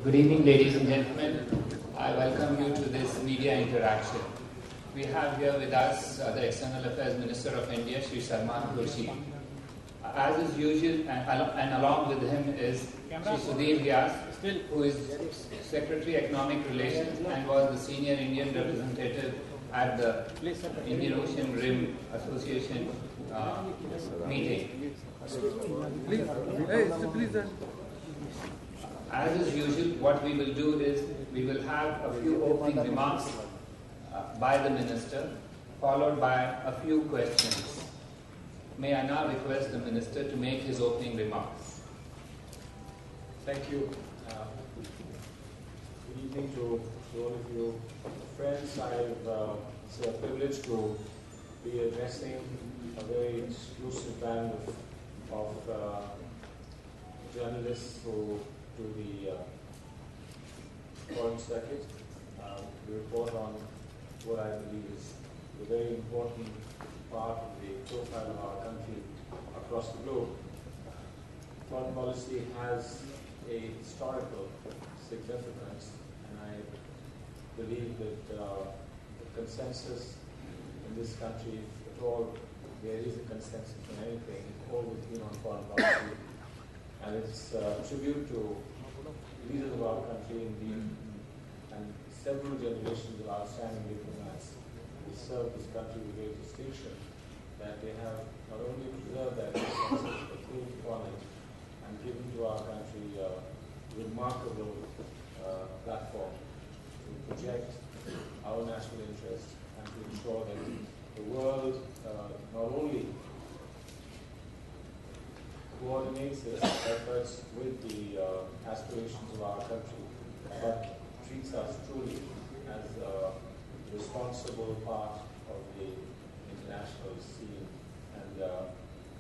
Good evening, ladies and gentlemen. I welcome you to this media interaction. We have here with us the External Affairs Minister of India, Shri Salman Khurshid. As is usual, and along with him is Shri Sudhir Vyas, who is Secretary Economic Relations and was the senior Indian representative at the Indian Ocean Rim Association meeting. As is usual, what we will do is we will have a few opening remarks by the Minister, followed by a few questions. May I now request the Minister to make his opening remarks. Thank you. Good evening to all of you. Friends, it's a privilege to be addressing a very exclusive band of journalists who do the foreign circuit. We report on what I believe is a very important part of the profile of our country across the globe. Foreign policy has a historical significance, and I believe that the consensus in this country, if at all there is a consensus on anything, it's always been on foreign policy. And it's a tribute to leaders of our country and several generations of outstanding diplomats who served this country with great distinction, that they have not only preserved that consensus but built upon it and given to our country a remarkable platform to project our national interest and to ensure that the world not only coordinates its efforts with the aspirations of our country, but treats us truly as a responsible part of the international scene. And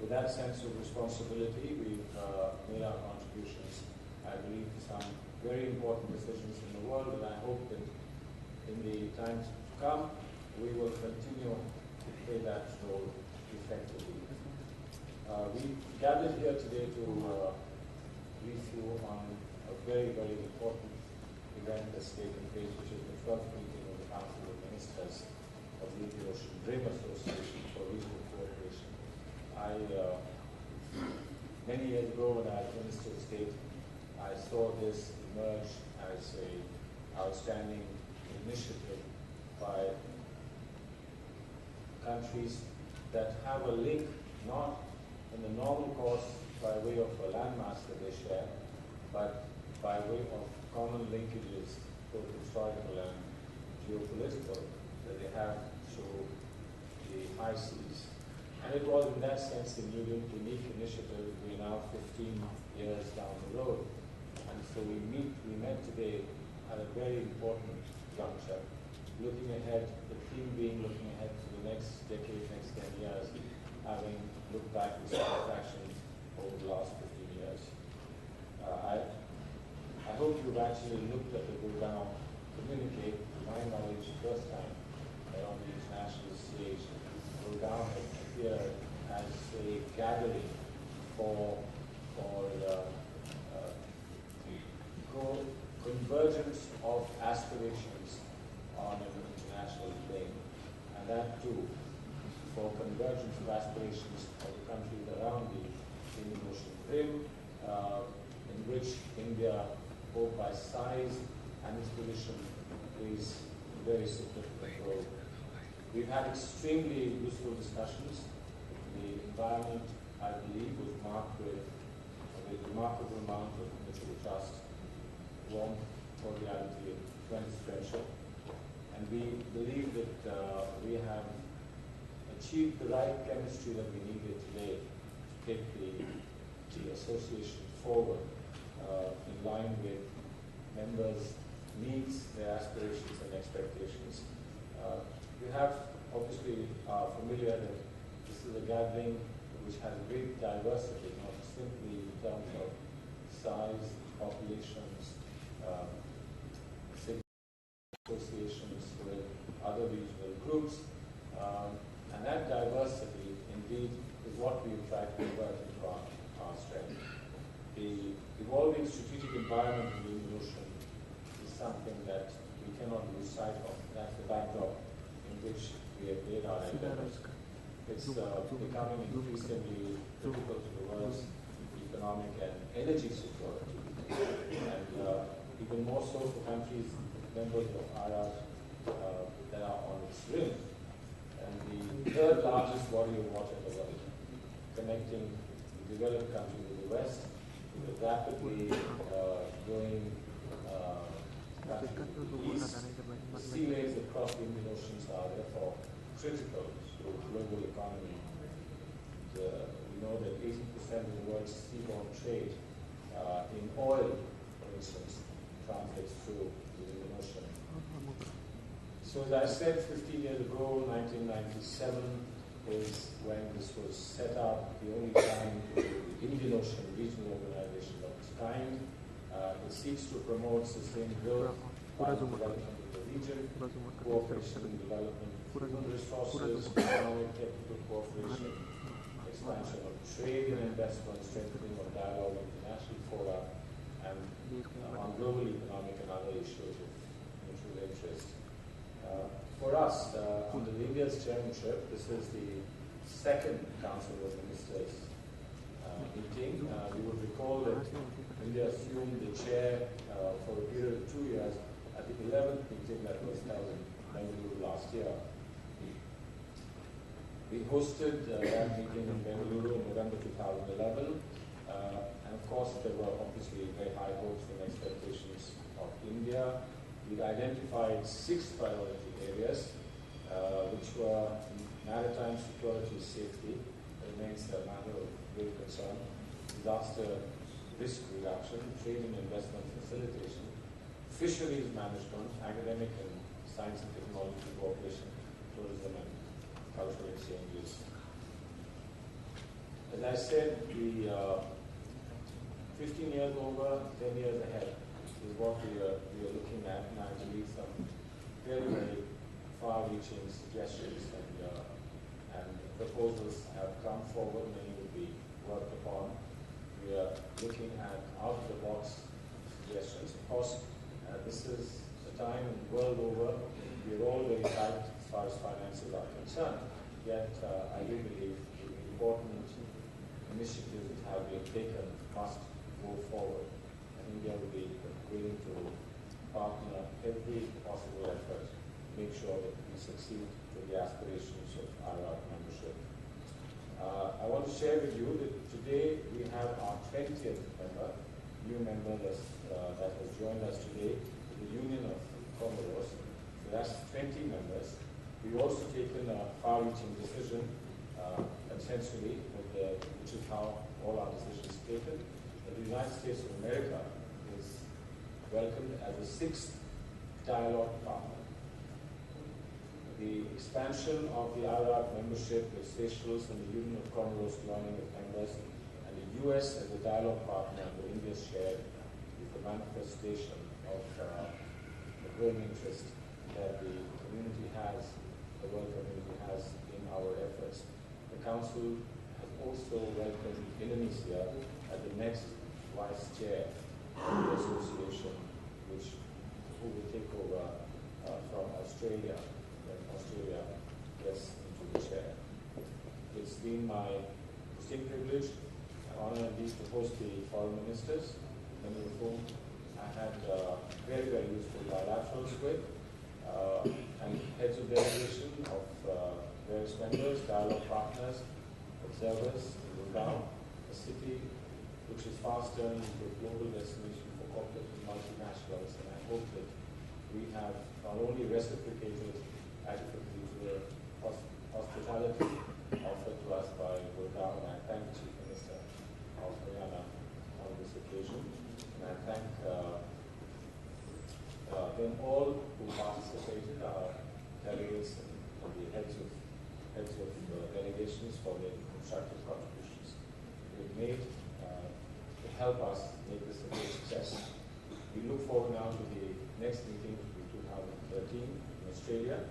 with that sense of responsibility, we've made our contributions, I believe, to some very important decisions in the world, and I hope that in the times to come, we will continue to play that role effectively. We gathered here today to brief you on a very, very important event that's taken place, which is the 12th meeting of the Council of Ministers of the Indian Ocean Rim Association for Regional Cooperation. Many years ago, when I was Minister of State, I saw this emerge as an outstanding initiative by countries that have a link not in the normal course by way of a landmass that they share, but by way of common linkages, both historical and geopolitical, that they have through the high seas. And it was in that sense a unique initiative. We're now 15 years down the road. And so we met today at a very important juncture, looking ahead, the theme being looking ahead to the next decade, next 10 years, having looked back with satisfaction over the last 15 years. I hope you've actually looked at the Gurgaon communique. To my knowledge, the first time on the international stage, Gurgaon has appeared as a gathering for convergence of aspirations on an international plane, and that too for convergence of aspirations of the countries around the Indian Ocean Rim, in which India, both by size and its position, plays a very significant role. We've had extremely useful discussions. The environment, I believe, was marked with a remarkable amount of mutual trust, warmth, cordiality, and friendship. And we believe that we have achieved the right chemistry that we needed today to take the association forward in line with members' needs, their aspirations and expectations. You have obviously familiar that this is a gathering which has great diversity, not simply in terms of size, populations, associations with other regional groups, and that diversity indeed is what we try to convert into our strength. The evolving strategic environment in the Indian Ocean is something that we cannot lose sight of. That's the backdrop in which we have made our endeavors. It's becoming increasingly critical to the world's economic and energy security, and even more so for countries, members of IRA that are on its rim, and the third largest body of water in the world, connecting the developed countries of the West with the rapidly growing countries of the East. The seaways across the Indian Oceans are therefore critical to global economy. We know that 80% of the world's seaborne trade in oil, for instance, transits through the Indian Ocean. So as I said, 15 years ago, 1997 is when this was set up, the only time the Indian Ocean Regional Organization of its kind. It seeks to promote sustained growth, development of the region, cooperation and development of human resources, economic technical cooperation, expansion of trade and investment, strengthening of dialogue in international fora, and on global economic and other issues of mutual interest. For us, under India's chairmanship, this is the second Council of Ministers meeting. You would recall that India assumed the chair for a period of 2 years at the 11th meeting that was held in Bengaluru last year. We hosted that meeting in Bengaluru in November 2011, and of course there were obviously very high hopes and expectations of India. We've identified 6 priority areas, which were maritime security safety, remains a matter of great concern, disaster risk reduction, trade and investment facilitation, fisheries management, academic and science and technology cooperation, tourism and cultural exchanges. As I said, the 15 years over, 10 years ahead is what we are looking at, and I believe some very, very far-reaching suggestions and proposals have come forward. Many will be worked upon. We are looking at out-of-the-box suggestions. Of course, this is a time in the world over, we are all very tight as far as finances are concerned. Yet, I do believe the important initiatives that have been taken must move forward. And India will be willing to partner every possible effort to make sure that we succeed to the aspirations of IRA membership. I want to share with you that today we have our 20th member, new member that has joined us today, the Union of Comoros. So that's 20 members. We've also taken a far-reaching decision, essentially, which is how all our decisions are taken, that the United States of America is welcomed as a 6th dialogue partner. The expansion of the IRA membership with Seychelles and the Union of Comoros joining as members, and the U.S. as a dialogue partner under India's share is a manifestation of the growing interest that the community has, the world community has in our efforts. The Council has also welcomed Indonesia as the next vice chair of the association, who will take over from Australia when Australia gets into the chair. It's been my distinct privilege and honor indeed to host the foreign ministers, many of whom I had very, very useful bilaterals with, and heads of delegation of various members, dialogue partners, observers in Gurgaon, a city which is fast turning into a global destination for corporate and multinationals, and I hope that we have not only reciprocated adequately to the hospitality offered to us by Gurgaon, and I thank the Chief Minister of Haryana on this occasion, and I thank them all who participated, our delegates and the heads of delegations for their constructive contributions they've made to help us make this a great success. We look forward now to the next meeting, which will be 2013 in Australia,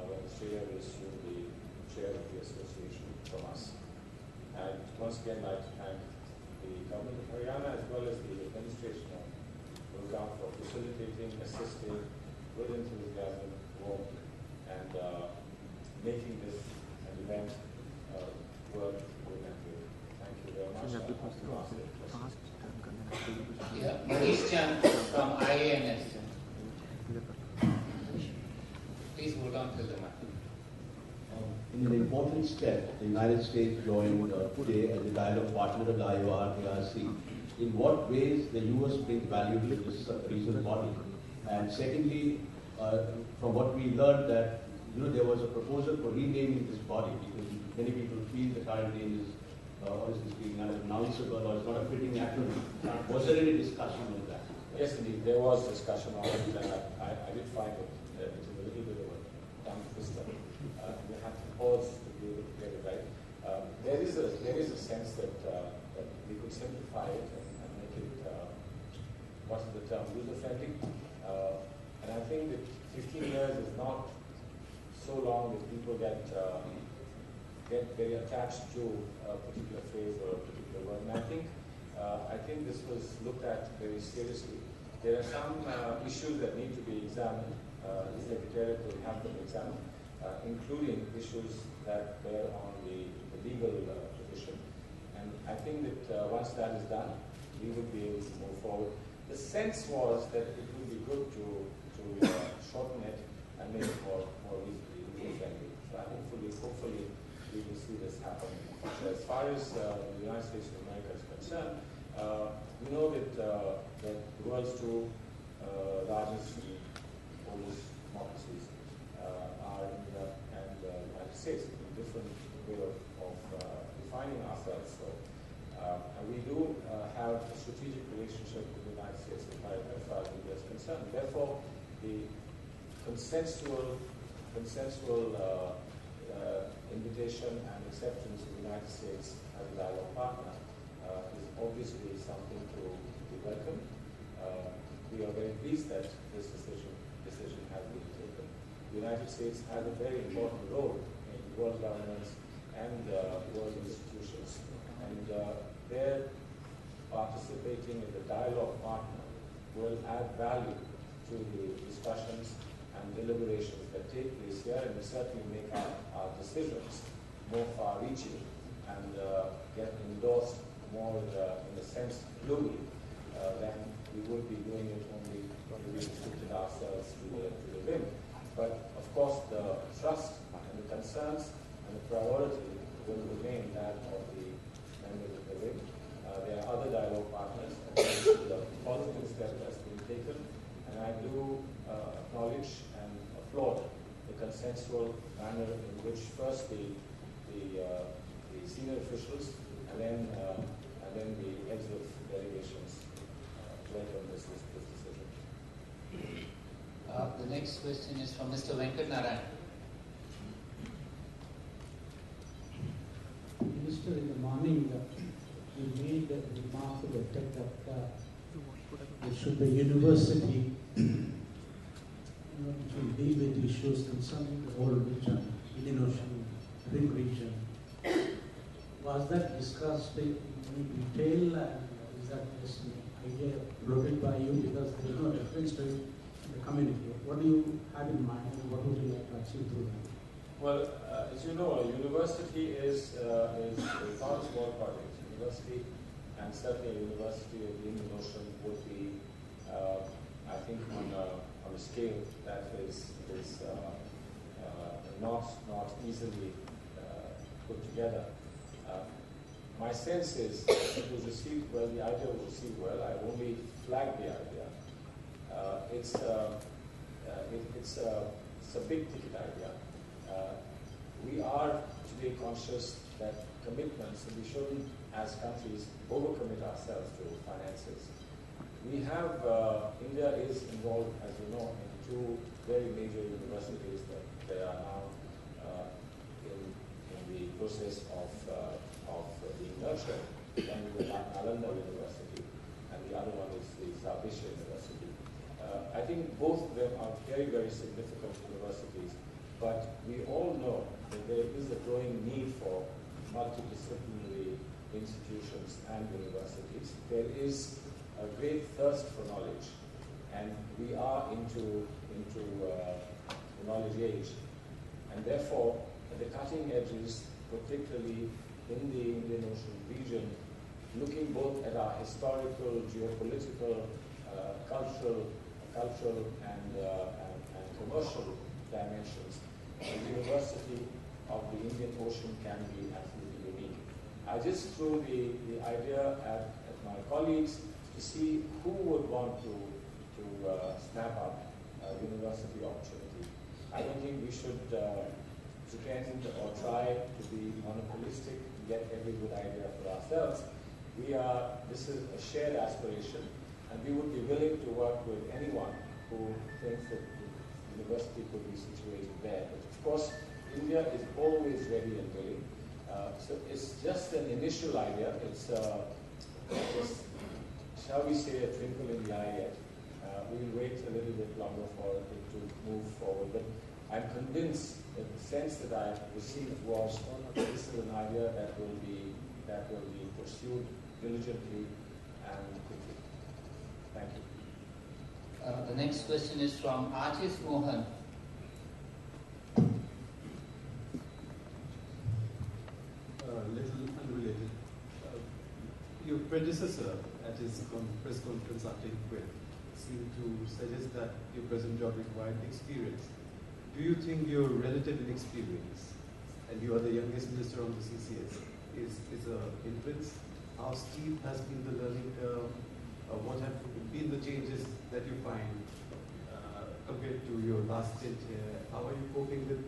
when Australia will assume the chair of the association from us. And once again, I'd like to thank the government of Haryana as well as the administration will come for facilitating, assisting, with enthusiasm, warmth, and making this an event worth going through. Thank you very much. Yeah, Manish Chand from IANS. Please hold on to the mic. In an important step, the United States joined today as a dialogue partner of the IORPRC. In what ways the US brings value to this recent body? And secondly, from what we learned that there was a proposal for renaming this body because many people feel the current name is or is this being unannounceable or it's not a fitting acronym. Was there any discussion on that? Yes, indeed, there was discussion on it, and I did find it it's a little bit of a tongue twister. We have to pause to be able to get it right. There is a sense that we could simplify it and make it what is the term, user-friendly. And I think that 15 years is not so long that people get very attached to a particular phrase or a particular word. And I think this was looked at very seriously. There are some issues that need to be examined. The Secretariat will have them examined, including issues that bear on the legal position. And I think that once that is done, we would be able to move forward. The sense was that it would be good to shorten it and make it more user-friendly. So hopefully we will see this happen. As far as the United States of America is concerned, we know that the world's two largest oldest democracies are India and the United States, in a different way of defining ourselves. So, and we do have a strategic relationship with the United States as far as India is concerned. Therefore, the consensual invitation and acceptance of the United States as a dialogue partner is obviously something to be welcomed. We are very pleased that this decision has been taken. The United States has a very important role in world governance and world institutions, and their participating in the dialogue partner will add value to the discussions and deliberations that take place here, and will certainly make our decisions more far-reaching and get endorsed more in a sense globally than we would be doing it only when we restricted ourselves to the rim. But of course, the trust and the concerns and the priority will remain that of the members of the rim. There are other dialogue partners, and the positive step has been taken, and I do acknowledge and applaud the consensual manner in which first the senior officials and then the heads of delegations welcome this decision. The next question is from Mr. Venkat Narayan. Minister, in the morning, you made a remark to the effect that there should be a university to deal with issues concerning the whole region, Indian Ocean, Rim region. Was that discussed in any detail, and is that just an idea floated by you because there is no reference to it in the community? What do you have in mind, and what would you like to achieve through that? Well, as you know, a university is not a small project. University, and certainly a university of the Indian Ocean would be, I think, on a scale that is not easily put together. My sense is it was received well. The idea was received well. I only flagged the idea. It's a big ticket idea. We are today conscious that commitments, and we shouldn't, as countries, overcommit ourselves to finances. We have, India is involved, as you know, in two very major universities that they are now in the process of being nurtured. One is the Nalanda University, and the other one is the South Asia University. I think both of them are very, very significant universities, but we all know that there is a growing need for multidisciplinary institutions and universities. There is a great thirst for knowledge, and we are into the knowledge age, and therefore at the cutting edges, particularly in the Indian Ocean region, looking both at our historical, geopolitical, cultural and commercial dimensions, the University of the Indian Ocean can be absolutely unique. I just threw the idea at my colleagues to see who would want to snap up a university opportunity. I don't think we should pretend or try to be monopolistic to get every good idea for ourselves. This is a shared aspiration, and we would be willing to work with anyone who thinks that the university could be situated there. But of course, India is always ready and willing. So it's just an initial idea. It's shall we say, a twinkle in the eye yet. We'll wait a little bit longer for it to move forward. But I'm convinced that the sense that I received was this is an idea that will be pursued diligently and quickly. Thank you. The next question is from Artist Mohan. Little unrelated. Your predecessor at his press conference after he quit seemed to suggest that your present job required experience. Do you think your relative inexperience, and you are the youngest minister on the CCS, is a hindrance? How steep has been the learning curve? What have been the changes that you find compared to your last stint here? How are you coping with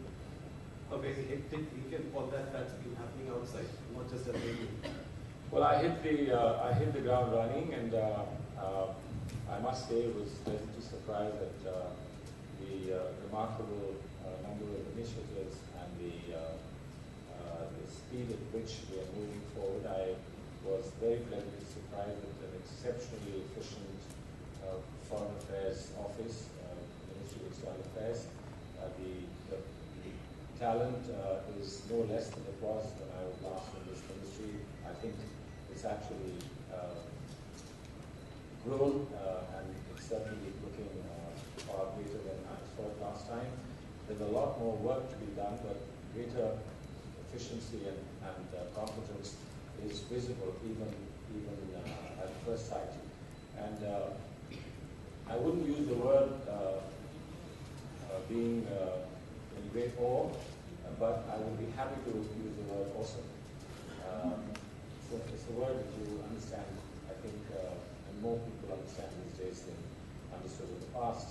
a very hectic weekend, all that's been happening outside, not just at home? Well, I hit the ground running, and I must say I was pleasantly surprised at the remarkable number of initiatives and the speed at which we are moving forward. I was very pleasantly surprised at an exceptionally efficient Foreign Affairs Office, Ministry of External Affairs. The talent is no less than it was when I was last in this ministry. I think it's actually grown, and it's certainly looking far greater than I saw it last time. There's a lot more work to be done, but greater efficiency and competence is visible even at first sight. And I wouldn't use the word being in great awe, but I would be happy to use the word awesome. So it's a word that you understand, I think, and more people understand these days than understood in the past.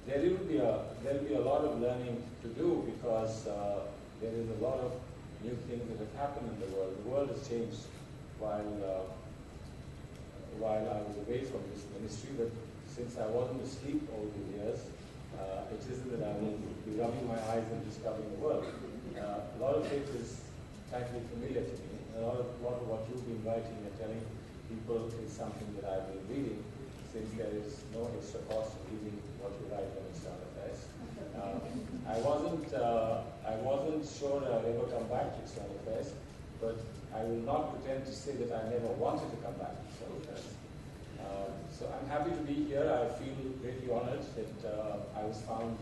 There will be a lot of learning to do, because there is a lot of new things that have happened in the world. The world has changed while I was away from this ministry, but since I wasn't asleep all the years, it isn't that I will be rubbing my eyes and discovering the world. A lot of it is frankly familiar to me. A lot of what you've been writing and telling people is something that I've been reading, since there is no extra cost of reading what you write on External Affairs. I wasn't sure that I'd ever come back to External Affairs, but I will not pretend to say that I never wanted to come back to External Affairs. So I'm happy to be here. I feel greatly honored that I was found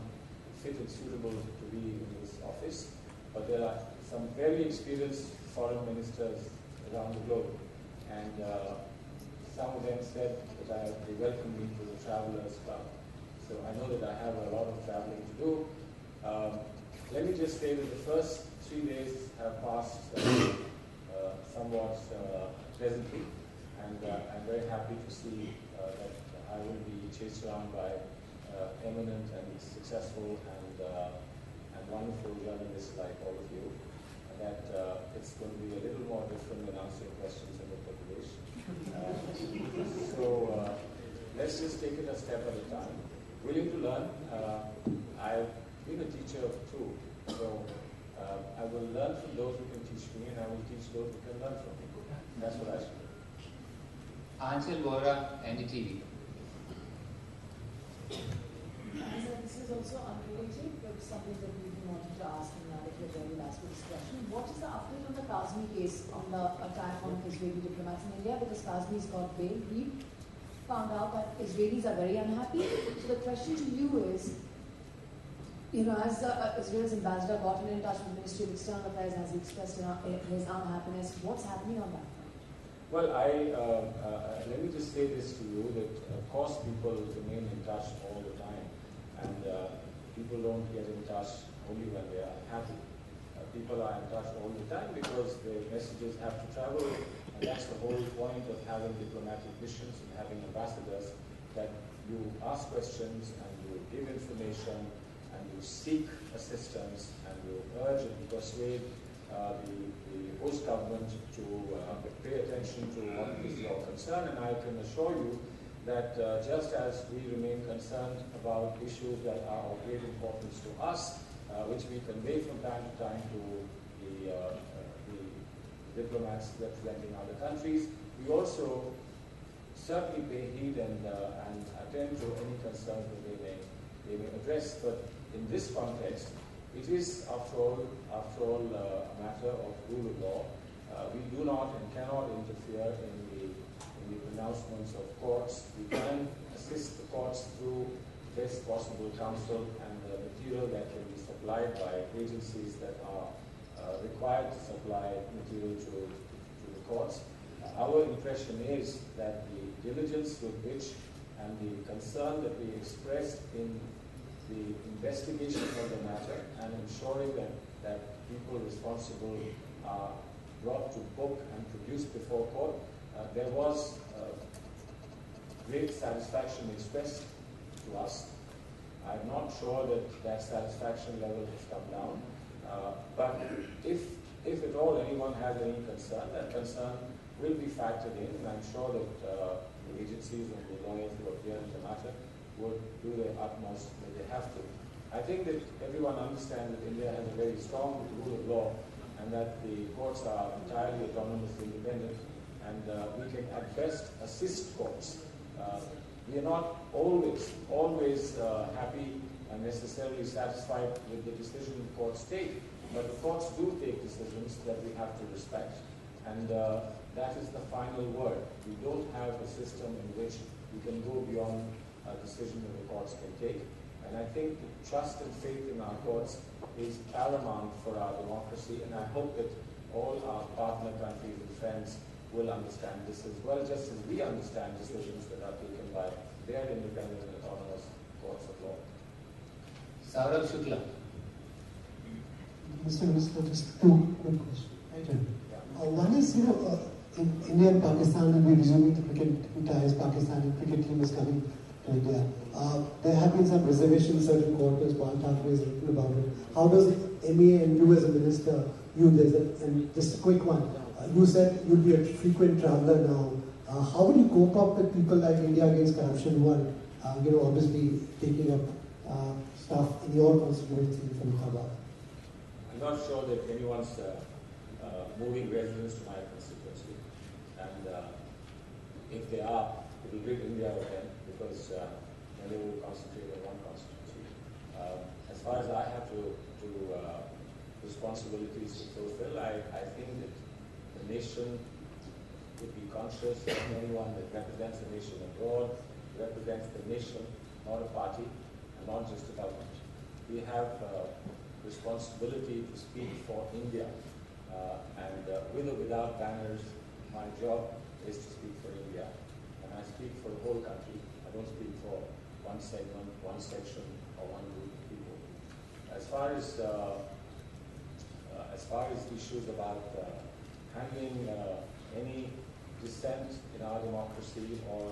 fit and suitable to be in this office. But there are some very experienced foreign ministers around the globe, and some of them said that they welcome me to the Travelers Club. So I know that I have a lot of traveling to do. Let me just say that the first 3 days have passed somewhat pleasantly, and I'm very happy to see that I will be chased around by eminent and successful and wonderful journalists like all of you, and that it's going to be a little more different than answering questions in the population. So let's just take it a step at a time. Willing to learn. I've been a teacher too, so I will learn from those who can teach me, and I will teach those who can learn from me. That's what I should do. Anchal Vora, NDTV. As a this is also unrelated, but something that we've been wanting to ask, and now that we're very last with this question. What is the update on the Kazmi case, on the attack on Israeli diplomats in India? Because Kazmi's got bail. We found out that Israelis are very unhappy. So the question to you is, has Israel's ambassador gotten in touch with the Ministry of External Affairs, has he expressed his unhappiness? What's happening on that front? Well, let me just say this to you, that of course people remain in touch all the time, and people don't get in touch only when they are happy. People are in touch all the time because the messages have to travel, and that's the whole point of having diplomatic missions and having ambassadors, that you ask questions and you give information and you seek assistance and you urge and persuade the host government to pay attention to what is your concern. And I can assure you that just as we remain concerned about issues that are of great importance to us, which we convey from time to time to the diplomats representing other countries, we also certainly pay heed and attend to any concerns that they may address. But in this context, it is, after all, a matter of rule of law. We do not and cannot interfere in the pronouncements of courts. We can assist the courts through best possible counsel and the material that can be supplied by agencies that are required to supply material to the courts. Our impression is that the diligence with which and the concern that we expressed in the investigation of the matter and ensuring that people responsible are brought to book and produced before court, there was great satisfaction expressed to us. I'm not sure that satisfaction level has come down, but if at all anyone has any concern, that concern will be factored in, and I'm sure that the agencies and the lawyers who appear in the matter would do their utmost that they have to. I think that everyone understands that India has a very strong rule of law and that the courts are entirely autonomous, independent, and we can at best assist courts. We are not always happy and necessarily satisfied with the decision the courts take, but the courts do take decisions that we have to respect, and that is the final word. We don't have a system in which we can go beyond a decision that the courts can take. And I think trust and faith in our courts is paramount for our democracy, and I hope that all our partner countries and friends will understand this as well, just as we understand decisions that are taken by their independent and autonomous courts of law. Saurabh Shukla. Mr. Minister, just two quick questions. One is, India and Pakistan will be resuming the cricket ties. Pakistani cricket team is coming to India. There have been some reservations in certain quarters. Bal Thackeray has written about it. How does MEA and you as a minister view this? And just a quick one. You said you'll be a frequent traveler now. How will you cope up with people like India Against Corruption who are, obviously taking up stuff in your constituency from Khabab? I'm not sure that anyone's moving residents to my constituency, and if they are, it will bring India with them because then they will concentrate on one constituency. As far as I have to responsibilities to fulfill, I think that the nation would be conscious that anyone that represents the nation abroad represents the nation, not a party, and not just a government. We have responsibility to speak for India, and with or without banners, my job is to speak for India, and I speak for the whole country. I don't speak for one segment, one section, or one group of people. As far as issues about handling any dissent in our democracy or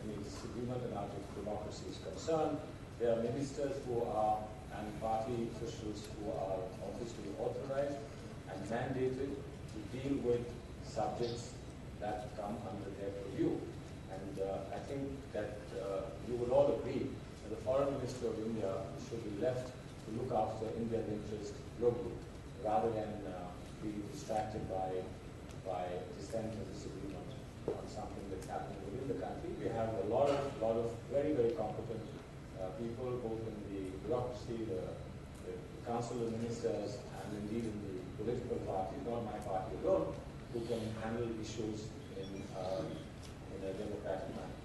any disagreement in our democracy is concerned, there are ministers who are and party officials who are obviously authorized and mandated to deal with subjects that come under their purview. And I think that you will all agree that the Foreign Minister of India should be left to look after India's interest globally, rather than being distracted by dissent or disagreement on something that's happening within the country. We have a lot of very, very competent people, both in the the Council of Ministers and indeed in the political party, not my party alone, who can handle issues in a democratic manner.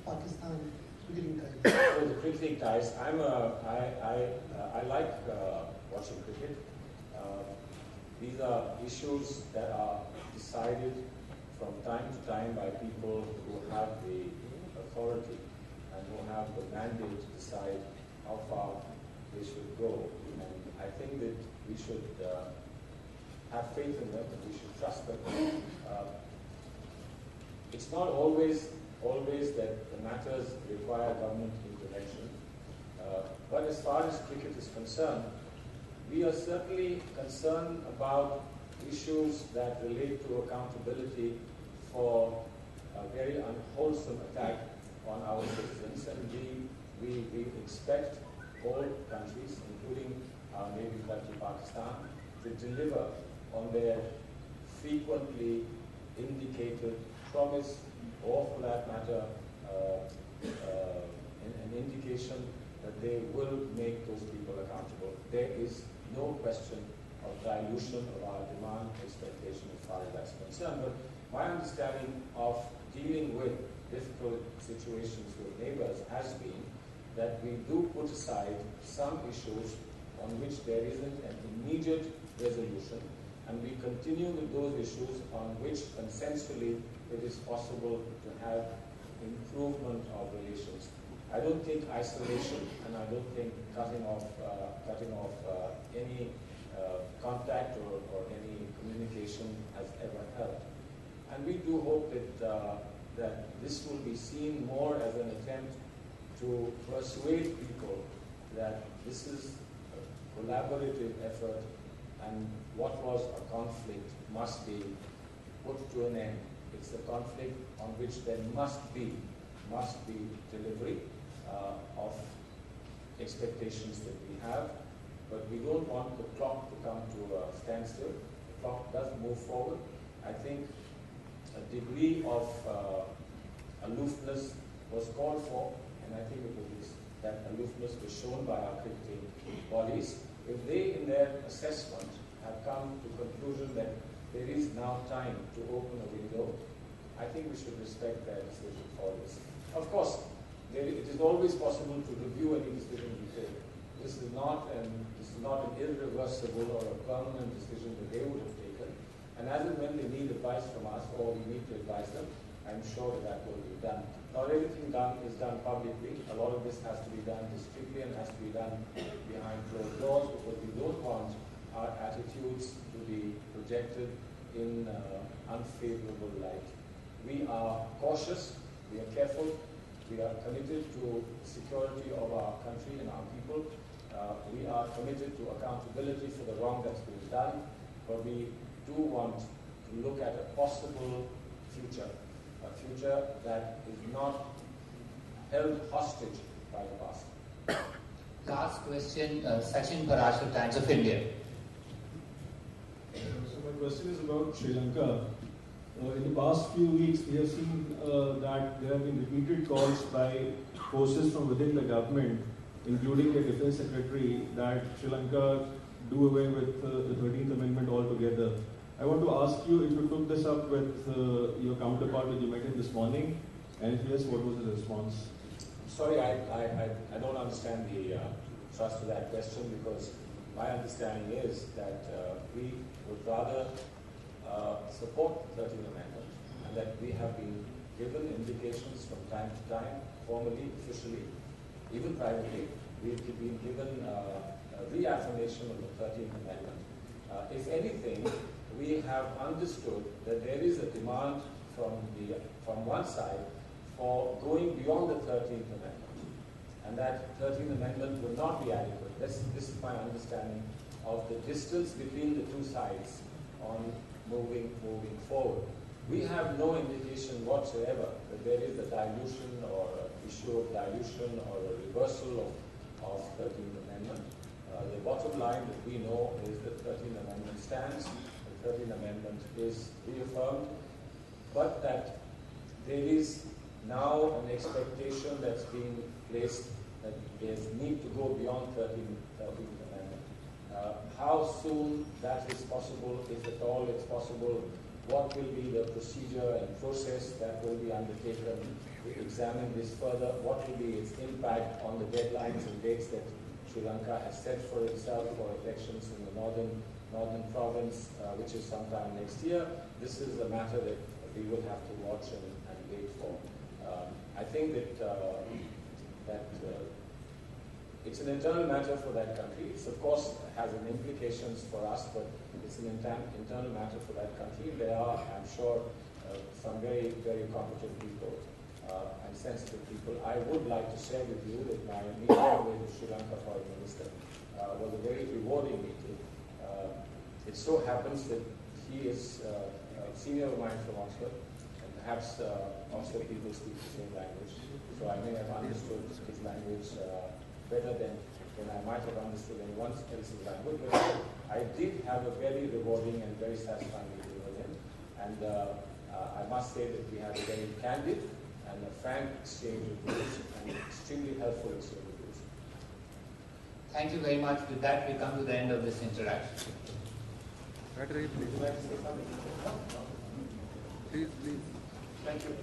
Pakistan cricketing ties. Oh, the cricketing ties. I like watching cricket. These are issues that are decided from time to time by people who have the authority and who have the mandate to decide how far they should go. And I think that we should have faith in them, and we should trust them. It's not always that the matters require government intervention. But as far as cricket is concerned, we are certainly concerned about issues that relate to accountability for a very unwholesome attack on our citizens. And we expect all countries, including our neighboring country Pakistan, to deliver on their frequently indicated promise, or for that matter, an indication that they will make those people accountable. There is no question of dilution of our demand expectation as far as that's concerned. But my understanding of dealing with difficult situations with neighbors has been that we do put aside some issues on which there isn't an immediate resolution, and we continue with those issues on which consensually it is possible to have improvement of relations. I don't think isolation, and I don't think cutting off any contact or any communication has ever helped. And we do hope that this will be seen more as an attempt to persuade people that this is a collaborative effort, and what was a conflict must be put to an end. It's a conflict on which there must be delivery of expectations that we have, but we don't want the clock to come to a standstill. The clock does move forward. I think a degree of aloofness was called for, and I think that aloofness was shown by our cricketing bodies. If they, in their assessment, have come to the conclusion that there is now time to open a window, I think we should respect their decision for this. Of course, it is always possible to review any decision we take. This is not an irreversible or a permanent decision that they would have taken. And as and when they need advice from us, or we need to advise them, I'm sure that will be done. Not everything is done publicly. A lot of this has to be done discreetly and has to be done behind closed doors, because we don't want our attitudes to be projected in unfavorable light. We are cautious, we are careful, we are committed to the security of our country and our people. We are committed to accountability for the wrong that's been done, but we do want to look at a possible future, a future that is not held hostage by the past. Last question, Sachin Parashar, Times of India. So my question is about Sri Lanka. In the past few weeks, we have seen that there have been repeated calls by forces from within the government, including the Defense Secretary, that Sri Lanka do away with the 13th Amendment altogether. I want to ask you if you took this up with your counterpart when you met him this morning, and if yes, what was the response? Sorry, I don't understand the thrust of that question, because my understanding is that we would rather support the 13th Amendment, and that we have been given indications from time to time, formally, officially, even privately, we've been given a reaffirmation of the 13th Amendment. If anything, we have understood that there is a demand from one side for going beyond the 13th Amendment, and that 13th Amendment will not be adequate. This is my understanding of the distance between the two sides on moving forward. We have no indication whatsoever that there is a dilution or an issue of dilution or a reversal of 13th Amendment. The bottom line that we know is that 13th Amendment stands, the 13th Amendment is reaffirmed, but that there is now an expectation that's being placed that there's need to go beyond 13th Amendment. How soon that is possible, if at all it's possible, what will be the procedure and process that will be undertaken to examine this further, what will be its impact on the deadlines and dates that Sri Lanka has set for itself for elections in the northern province, which is sometime next year. This is a matter that we will have to watch and wait for. I think that it's an internal matter for that country. It of course has an implications for us, but it's an internal matter for that country. There are, I'm sure, some very, very competent people and sensitive people. I would like to share with you that my meeting with the Sri Lanka Foreign Minister was a very rewarding meeting. It so happens that he is a senior of mine from Oxford, and perhaps Oxford people speak the same language, so I may have understood his language better than I might have understood anyone else's language. But I did have a very rewarding and very satisfying meeting with him, and I must say that we had a very candid and a frank exchange of views and extremely helpful exchange of views. Thank you very much. With that, we come to the end of this interaction. Would you like to say something? Please. Thank you.